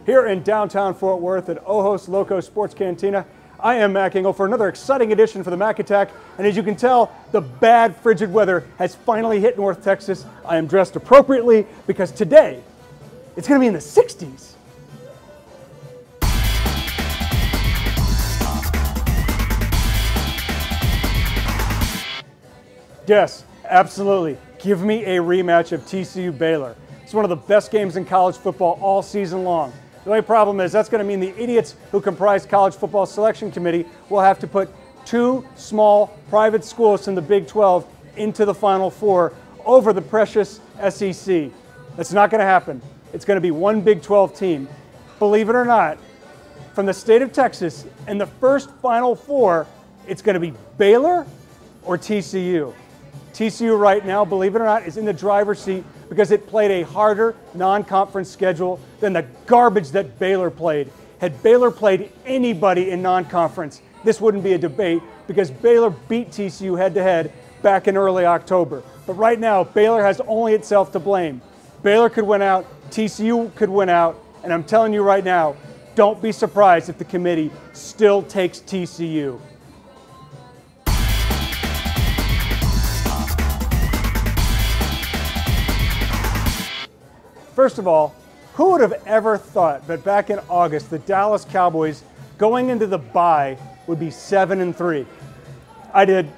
here in downtown Fort Worth at Ojos Loco Sports Cantina. I am Mac Engel for another exciting edition for the Mac Attack, and as you can tell, the bad frigid weather has finally hit North Texas. I am dressed appropriately because today it's going to be in the 60s. Yes, absolutely. Give me a rematch of TCU-Baylor. It's one of the best games in college football all season long. The only problem is that's going to mean the idiots who comprise college football selection committee will have to put two small private schools from the Big 12 into the Final Four over the precious SEC. That's not going to happen. It's going to be one Big 12 team. Believe it or not, from the state of Texas, in the first Final Four, it's going to be Baylor or TCU. TCU right now, believe it or not, is in the driver's seat because it played a harder non-conference schedule than the garbage that Baylor played. Had Baylor played anybody in non-conference, this wouldn't be a debate because Baylor beat TCU head-to-head back in early October. But right now, Baylor has only itself to blame. Baylor could win out, TCU could win out, and I'm telling you right now, don't be surprised if the committee still takes TCU. First of all, who would have ever thought that back in August, the Dallas Cowboys going into the bye would be 7-3? I did.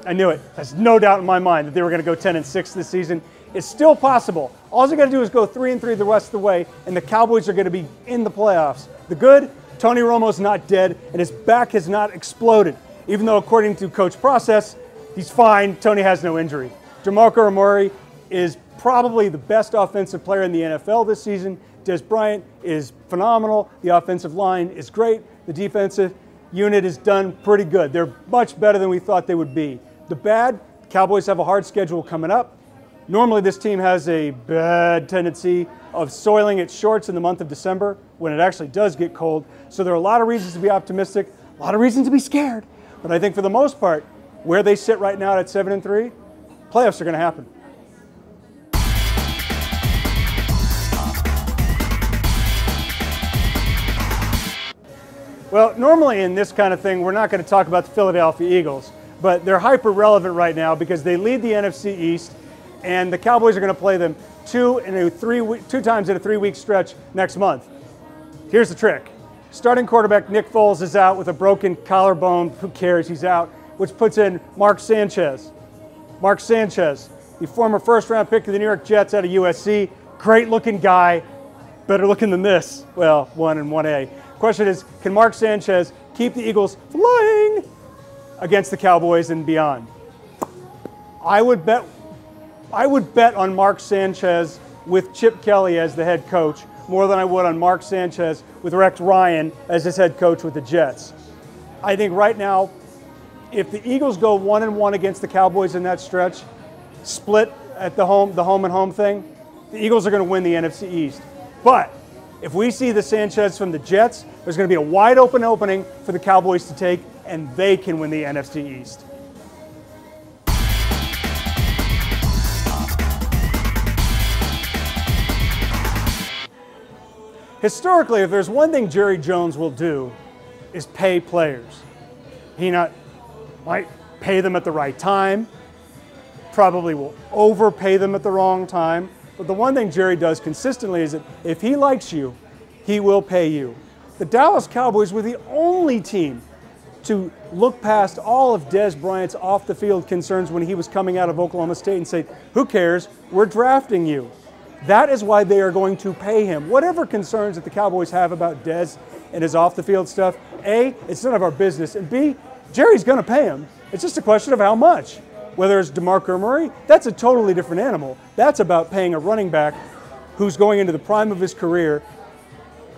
I knew it. There's no doubt in my mind that they were going to go 10-6 this season. It's still possible. All they got to do is go 3-3 the rest of the way, and the Cowboys are going to be in the playoffs. The good, Tony Romo's not dead, and his back has not exploded. Even though, according to Coach Process, he's fine. Tony has no injury. DeMarco Murray is probably the best offensive player in the NFL this season. Dez Bryant is phenomenal. The offensive line is great. The defensive unit is done pretty good. They're much better than we thought they would be. The bad, the Cowboys have a hard schedule coming up. Normally this team has a bad tendency of soiling its shorts in the month of December when it actually does get cold. So there are a lot of reasons to be optimistic, a lot of reasons to be scared. But I think for the most part, where they sit right now at 7-3, playoffs are going to happen. Well, normally in this kind of thing, we're not going to talk about the Philadelphia Eagles, but they're hyper relevant right now because they lead the NFC East, and the Cowboys are going to play them two times in a 3-week stretch next month. Here's the trick. Starting quarterback Nick Foles is out with a broken collarbone. Who cares? He's out, which puts in Mark Sanchez. Mark Sanchez, the former first-round pick of the New York Jets out of USC. Great-looking guy. Better looking than this. Well, 1 and 1A. Question is, can Mark Sanchez keep the Eagles flying against the Cowboys and beyond? I would bet on Mark Sanchez with Chip Kelly as the head coach more than I would on Mark Sanchez with Rex Ryan as his head coach with the Jets. I think right now, if the Eagles go 1-1 against the Cowboys in that stretch, split at the home and home thing, the Eagles are going to win the NFC East. But if we see the Sanchez from the Jets, there's going to be a wide open opening for the Cowboys to take, and they can win the NFC East. Historically, if there's one thing Jerry Jones will do, is pay players. He might pay them at the right time, probably will overpay them at the wrong time. But the one thing Jerry does consistently is that if he likes you, he will pay you. The Dallas Cowboys were the only team to look past all of Dez Bryant's off-the-field concerns when he was coming out of Oklahoma State and say, who cares, we're drafting you. That is why they are going to pay him. Whatever concerns that the Cowboys have about Dez and his off-the-field stuff, A, it's none of our business, and B, Jerry's going to pay him. It's just a question of how much. Whether it's DeMarco Murray, that's a totally different animal. That's about paying a running back who's going into the prime of his career,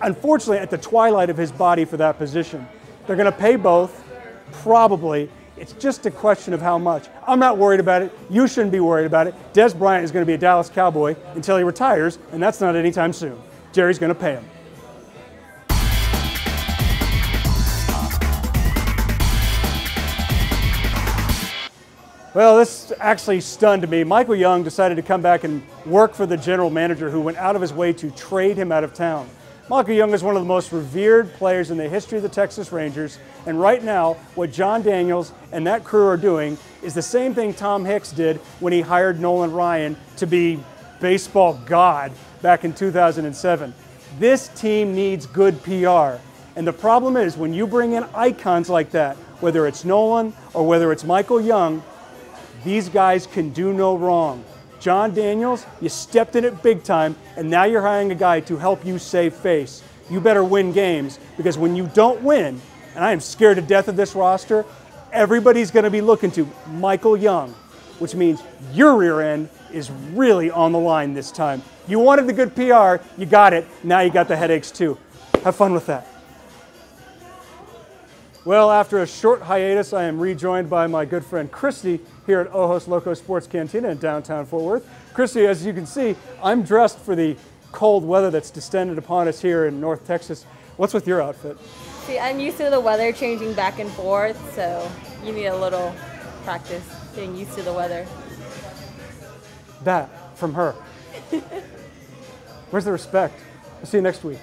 unfortunately at the twilight of his body for that position. They're going to pay both, probably. It's just a question of how much. I'm not worried about it. You shouldn't be worried about it. Dez Bryant is going to be a Dallas Cowboy until he retires, and that's not anytime soon. Jerry's going to pay him. Well, this actually stunned me. Michael Young decided to come back and work for the general manager who went out of his way to trade him out of town. Michael Young is one of the most revered players in the history of the Texas Rangers, and right now, what John Daniels and that crew are doing is the same thing Tom Hicks did when he hired Nolan Ryan to be baseball god back in 2007. This team needs good PR, and the problem is when you bring in icons like that, whether it's Nolan or whether it's Michael Young, these guys can do no wrong. John Daniels, you stepped in it big time, and now you're hiring a guy to help you save face. You better win games, because when you don't win, and I am scared to death of this roster, everybody's going to be looking to Michael Young, which means your rear end is really on the line this time. You wanted the good PR, you got it, now you got the headaches too. Have fun with that. Well, after a short hiatus, I am rejoined by my good friend Christy here at Ojos Loco Sports Cantina in downtown Fort Worth. Christy, as you can see, I'm dressed for the cold weather that's descended upon us here in North Texas. What's with your outfit? See, I'm used to the weather changing back and forth, so you need a little practice getting used to the weather. That from her. Where's the respect? I'll see you next week.